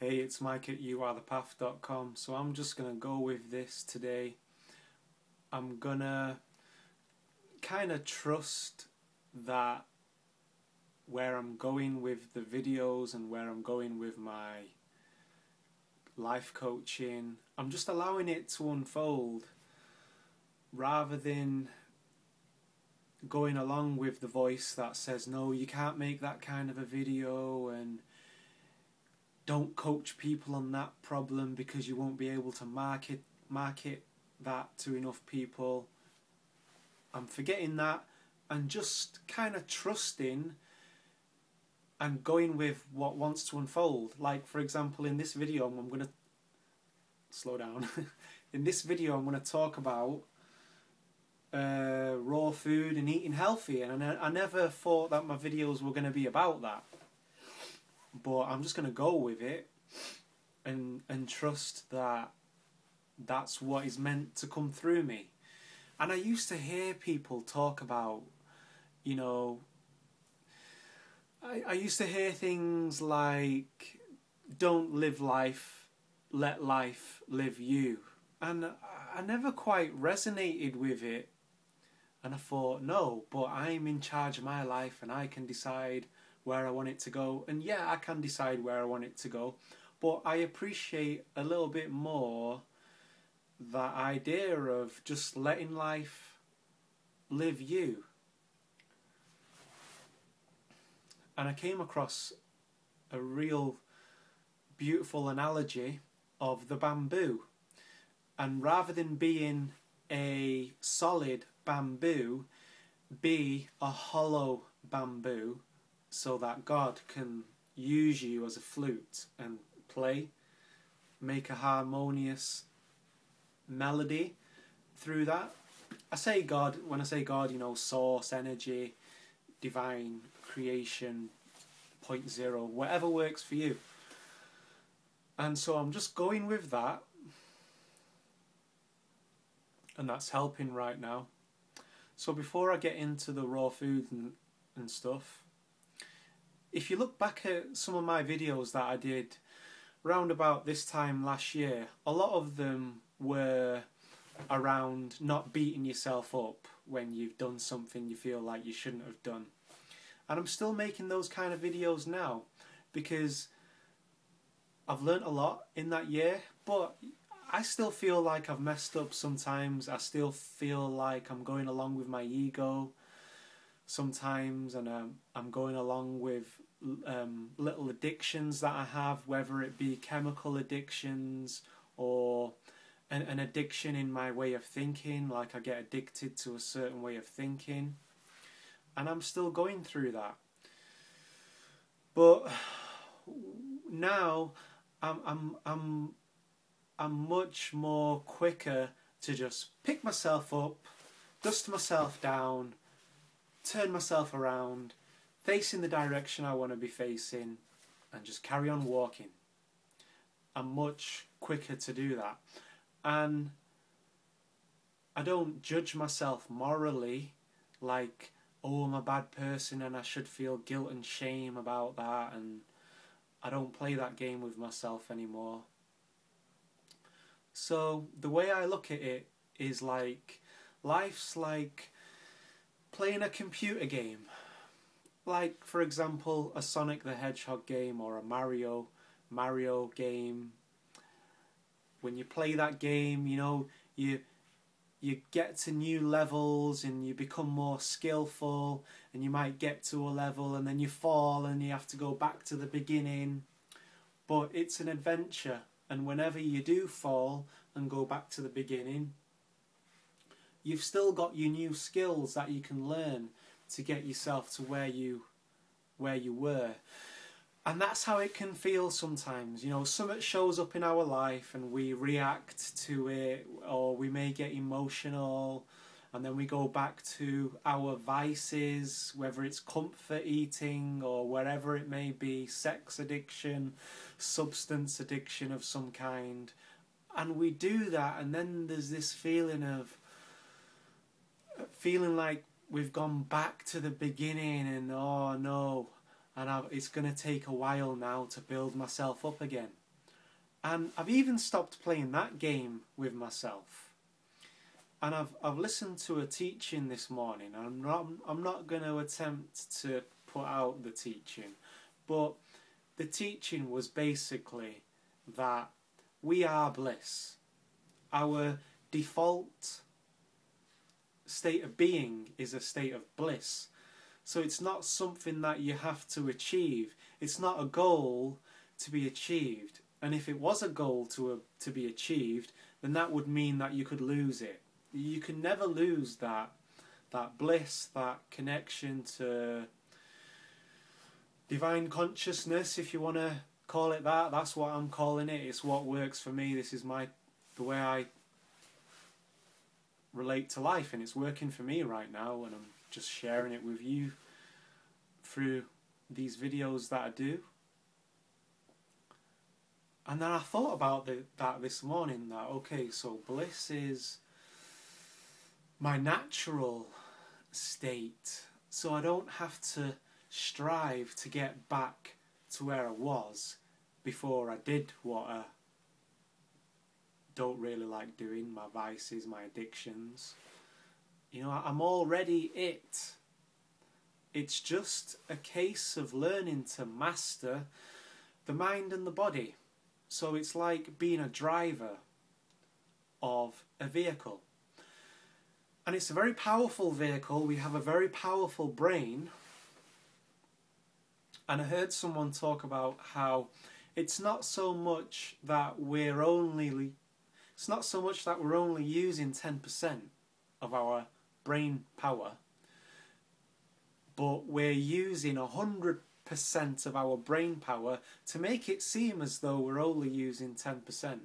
Hey, it's Mike at youarethepath.com. So I'm just going to go with this today. I'm going to kind of trust that where I'm going with the videos and where I'm going with my life coaching, I'm just allowing it to unfold rather than going along with the voice that says, no, you can't make that kind of a video, and don't coach people on that problem because you won't be able to market that to enough people. I'm forgetting that and just kind of trusting and going with what wants to unfold. Like, for example, in this video, I'm going to slow down. In this video, I'm going to talk about raw food and eating healthy, and I never thought that my videos were going to be about that. But I'm just going to go with it and trust that that's what is meant to come through me. And I used to hear people talk about, you know, I used to hear things like, don't live life, let life live you. And I never quite resonated with it. And I thought, no, but I'm in charge of my life and I can decide where I want it to go. And yeah, I can decide where I want it to go, but I appreciate a little bit more that idea of just letting life live you. And I came across a real beautiful analogy of the bamboo. And rather than being a solid bamboo, be a hollow bamboo, so that God can use you as a flute and play, make a harmonious melody through that. I say God, when I say God, you know, source, energy, divine, creation, 0.0, whatever works for you. And so I'm just going with that, and that's helping right now. So before I get into the raw food and stuff, if you look back at some of my videos that I did round about this time last year, a lot of them were around not beating yourself up when you've done something you feel like you shouldn't have done. And I'm still making those kind of videos now because I've learnt a lot in that year, but I still feel like I've messed up sometimes. I still feel like I'm going along with my ego sometimes, and I'm going along with little addictions that I have, whether it be chemical addictions or an addiction in my way of thinking, like I get addicted to a certain way of thinking, and I'm still going through that. But now I'm much more quicker to just pick myself up, dust myself down, turn myself around, facing the direction I want to be facing, and just carry on walking. I'm much quicker to do that. And I don't judge myself morally like, oh, I'm a bad person and I should feel guilt and shame about that, and I don't play that game with myself anymore. So the way I look at it is like, life's like playing a computer game. Like, for example, a Sonic the Hedgehog game or a Mario game. When you play that game, you know, you get to new levels and you become more skillful, and you might get to a level and then you fall and you have to go back to the beginning. But it's an adventure, and whenever you do fall and go back to the beginning, you've still got your new skills that you can learn to get yourself to where you were. And that's how it can feel sometimes. You know, something shows up in our life and we react to it, or we may get emotional, and then we go back to our vices, whether it's comfort eating or wherever it may be, sex addiction, substance addiction of some kind. And we do that, and then there's this feeling like we've gone back to the beginning, and oh no, and it's going to take a while now to build myself up again. And I've even stopped playing that game with myself. And I've listened to a teaching this morning. And I'm not going to attempt to put out the teaching, but the teaching was basically that we are bliss. Our default state of being is a state of bliss. So it's not something that you have to achieve. It's not a goal to be achieved. And if it was a goal to be achieved, then that would mean that you could lose it. You can never lose that bliss, that connection to divine consciousness, if you want to call it that. That's what I'm calling it. It's what works for me. This is the way I relate to life, and it's working for me right now, and I'm just sharing it with you through these videos that I do. And then I thought about that this morning, that okay, so bliss is my natural state, so I don't have to strive to get back to where I was before I did what I don't really like doing, my vices, my addictions. You know, I'm already it. It's just a case of learning to master the mind and the body. So it's like being a driver of a vehicle. And it's a very powerful vehicle. We have a very powerful brain. And I heard someone talk about how it's not so much that we're only using 10% of our brain power, but we're using 100% of our brain power to make it seem as though we're only using 10%.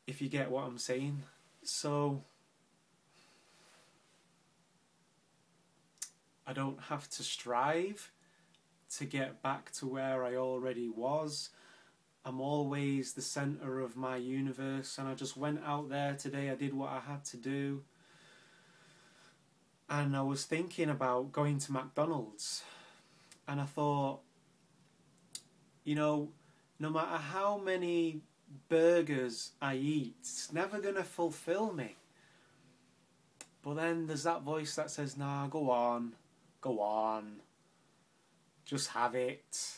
If you get what I'm saying. So I don't have to strive to get back to where I already was. I'm always the centre of my universe, and I just went out there today, I did what I had to do. And I was thinking about going to McDonald's, and I thought, you know, no matter how many burgers I eat, it's never going to fulfill me. But then there's that voice that says, nah, go on, just have it.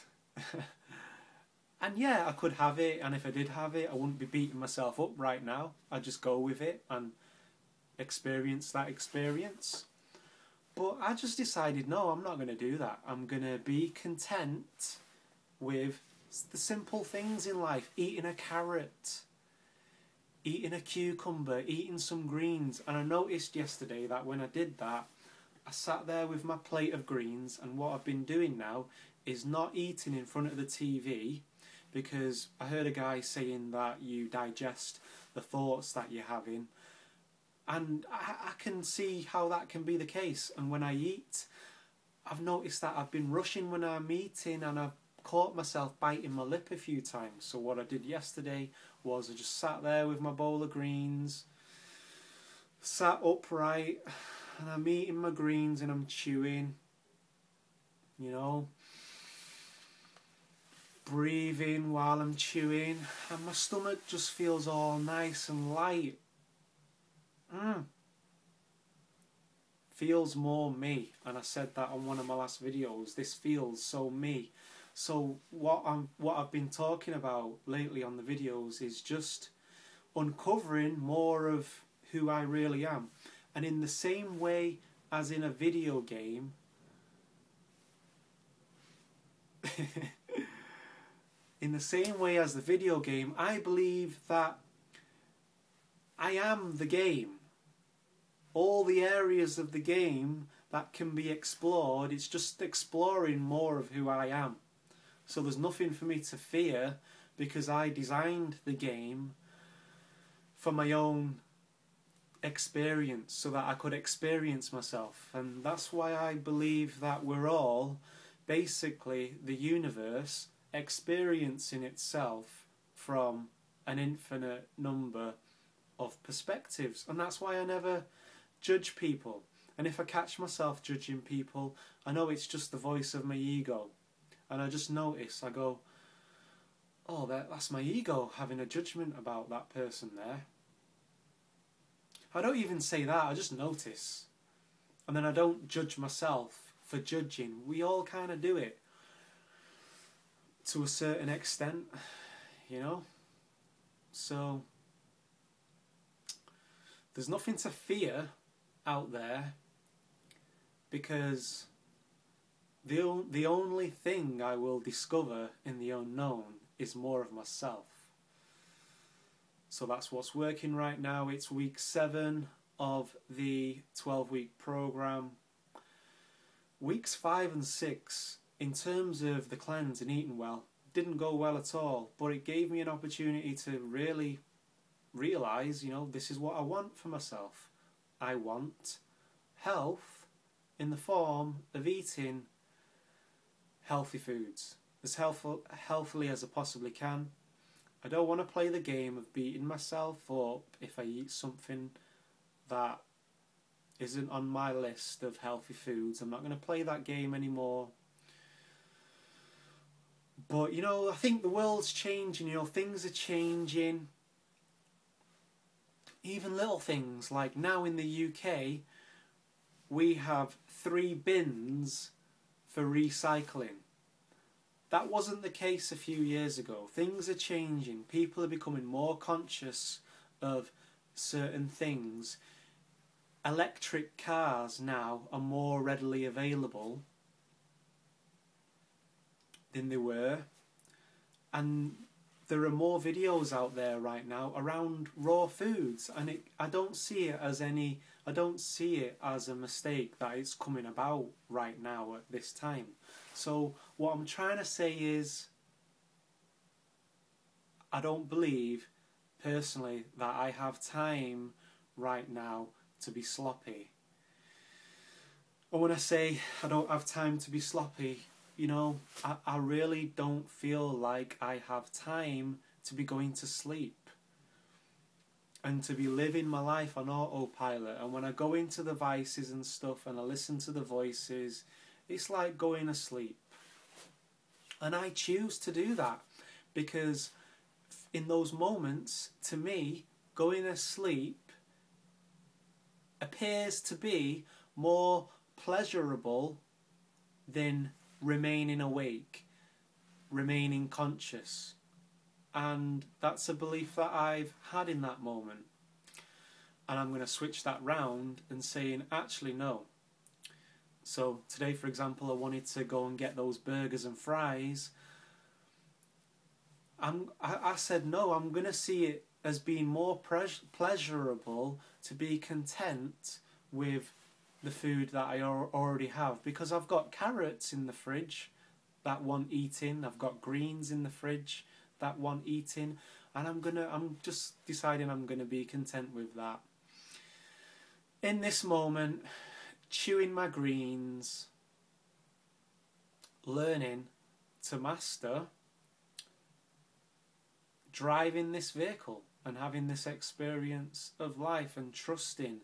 And yeah, I could have it, and if I did have it, I wouldn't be beating myself up right now. I'd just go with it and experience that experience. But I just decided, no, I'm not going to do that. I'm going to be content with the simple things in life. Eating a carrot, eating a cucumber, eating some greens. And I noticed yesterday that when I did that, I sat there with my plate of greens, and what I've been doing now is not eating in front of the TV, because I heard a guy saying that you digest the thoughts that you're having, and I can see how that can be the case. And when I eat, I've noticed that I've been rushing when I'm eating, and I've caught myself biting my lip a few times. So what I did yesterday was I just sat there with my bowl of greens, sat upright, and I'm eating my greens and I'm chewing, you know, breathing while I'm chewing, and my stomach just feels all nice and light. Feels more me. And I said that on one of my last videos. This feels so me. So what I've been talking about lately on the videos is just uncovering more of who I really am. And in the same way as in a video game, in the same way as the video game, I believe that I am the game. All the areas of the game that can be explored, it's just exploring more of who I am. So there's nothing for me to fear, because I designed the game for my own experience, so that I could experience myself. And that's why I believe that we're all basically the universe experiencing itself from an infinite number of perspectives. And that's why I never judge people. And if I catch myself judging people, I know it's just the voice of my ego. And I just notice, I go, oh, that's my ego having a judgment about that person there. I don't even say that, I just notice. And then I don't judge myself for judging. We all kind of do it to a certain extent, you know? So there's nothing to fear out there, because the only thing I will discover in the unknown is more of myself. So that's what's working right now. It's week 7 of the 12-week program. Weeks 5 and 6, in terms of the cleanse and eating well, didn't go well at all, but it gave me an opportunity to really realise, you know, this is what I want for myself. I want health in the form of eating healthy foods, as healthily as I possibly can. I don't want to play the game of beating myself up if I eat something that isn't on my list of healthy foods. I'm not going to play that game anymore. But, you know, I think the world's changing, you know, things are changing. Even little things, like now in the UK, we have 3 bins for recycling. That wasn't the case a few years ago. Things are changing. People are becoming more conscious of certain things. Electric cars now are more readily available than they were. And there are more videos out there right now around raw foods, and I don't see it as a mistake that it's coming about right now at this time. So what I'm trying to say is, I don't believe personally that I have time right now to be sloppy. And when I say I don't have time to be sloppy, you know, I really don't feel like I have time to be going to sleep and to be living my life on autopilot. And when I go into the vices and stuff and I listen to the voices, it's like going to sleep. And I choose to do that, because in those moments, to me, going to sleep appears to be more pleasurable than remaining awake, remaining conscious. And that's a belief that I've had in that moment. And I'm going to switch that round and saying, actually, no. So today, for example, I wanted to go and get those burgers and fries. I said, no, I'm going to see it as being more pleasurable to be content with the food that I already have, because I've got carrots in the fridge that want eating, I've got greens in the fridge that want eating, and I'm just deciding I'm gonna be content with that. In this moment, chewing my greens, learning to master driving this vehicle and having this experience of life, and trusting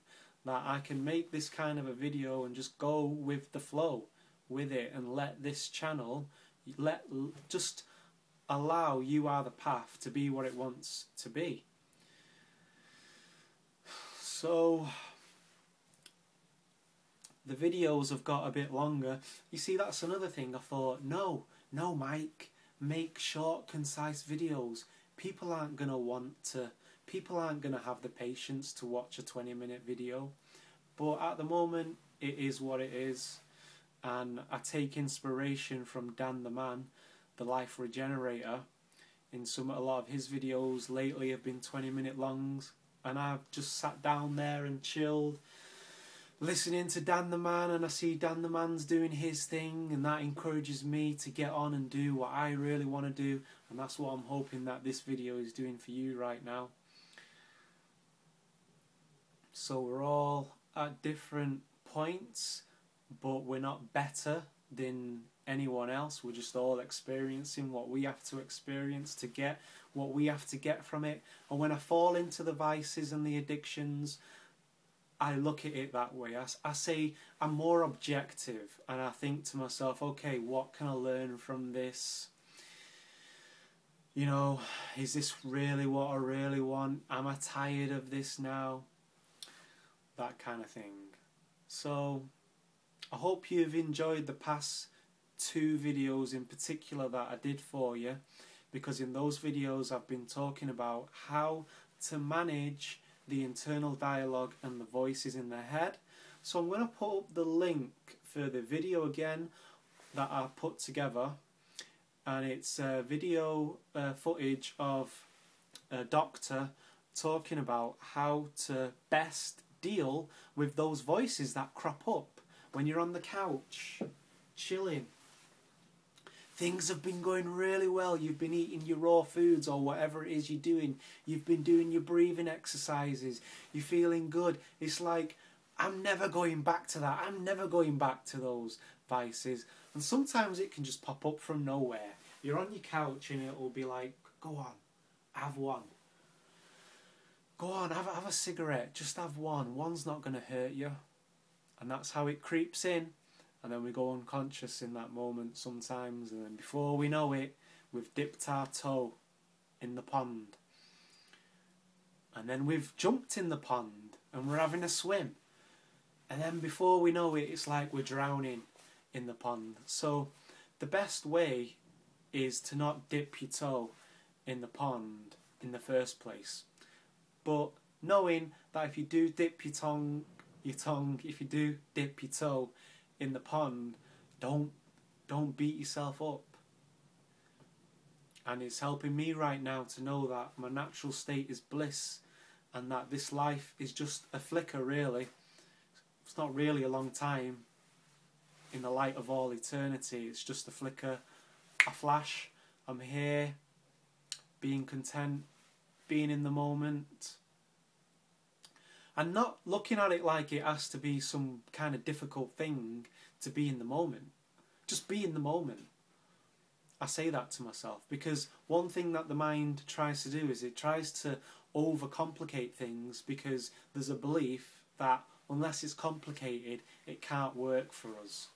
that I can make this kind of a video and just go with the flow with it, and let this channel, just allow You Are the Path to be what it wants to be. So the videos have got a bit longer. You see, that's another thing. I thought, no, Mike, make short, concise videos. People aren't going to have the patience to watch a 20-minute video. But at the moment, it is what it is. And I take inspiration from Dan the Man, the Life Regenerator. A lot of his videos lately have been 20-minute longs. And I've just sat down there and chilled, listening to Dan the Man, and I see Dan the Man's doing his thing, and that encourages me to get on and do what I really want to do. And that's what I'm hoping that this video is doing for you right now. So we're all at different points, but we're not better than anyone else. We're just all experiencing what we have to experience to get what we have to get from it. And when I fall into the vices and the addictions, I look at it that way. I say I'm more objective, and I think to myself, okay, what can I learn from this? You know, is this really what I really want? Am I tired of this now? That kind of thing. So, I hope you've enjoyed the past 2 videos in particular that I did for you, because in those videos I've been talking about how to manage the internal dialogue and the voices in the head. So I'm going to put up the link for the video again that I put together, and it's video footage of a doctor talking about how to best deal with those voices that crop up when you're on the couch chilling. Things have been going really well, you've been eating your raw foods or whatever it is you're doing, you've been doing your breathing exercises, you're feeling good. It's like, I'm never going back to that, I'm never going back to those vices. And sometimes it can just pop up from nowhere. You're on your couch and it will be like, go on, have one. Go on, have a cigarette, just have one. One's not going to hurt you. And that's how it creeps in. And then we go unconscious in that moment sometimes. And then before we know it, we've dipped our toe in the pond. And then we've jumped in the pond and we're having a swim. And then before we know it, it's like we're drowning in the pond. So the best way is to not dip your toe in the pond in the first place. But knowing that if you do dip your tongue, if you do dip your toe in the pond, don't beat yourself up. And it's helping me right now to know that my natural state is bliss, and that this life is just a flicker, really. It's not really a long time in the light of all eternity. It's just a flicker, a flash. I'm here, being content, being in the moment, and not looking at it like it has to be some kind of difficult thing to be in the moment. Just be in the moment. I say that to myself because one thing that the mind tries to do is it tries to overcomplicate things, because there's a belief that unless it's complicated, it can't work for us.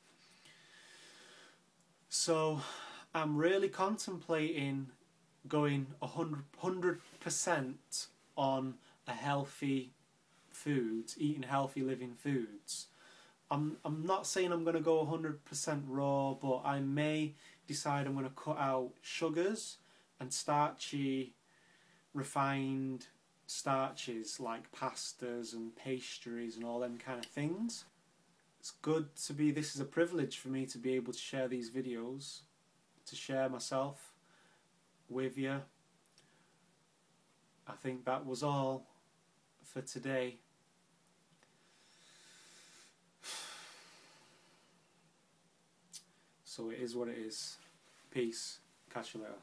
So I'm really contemplating going 100% on a healthy foods, eating healthy living foods. I'm not saying I'm going to go 100% raw, but I may decide I'm going to cut out sugars and starchy, refined starches like pastas and pastries and all them kind of things. It's good to be, this is a privilege for me to be able to share these videos, to share myself with you. I think that was all for today. So it is what it is. Peace. Catch you later.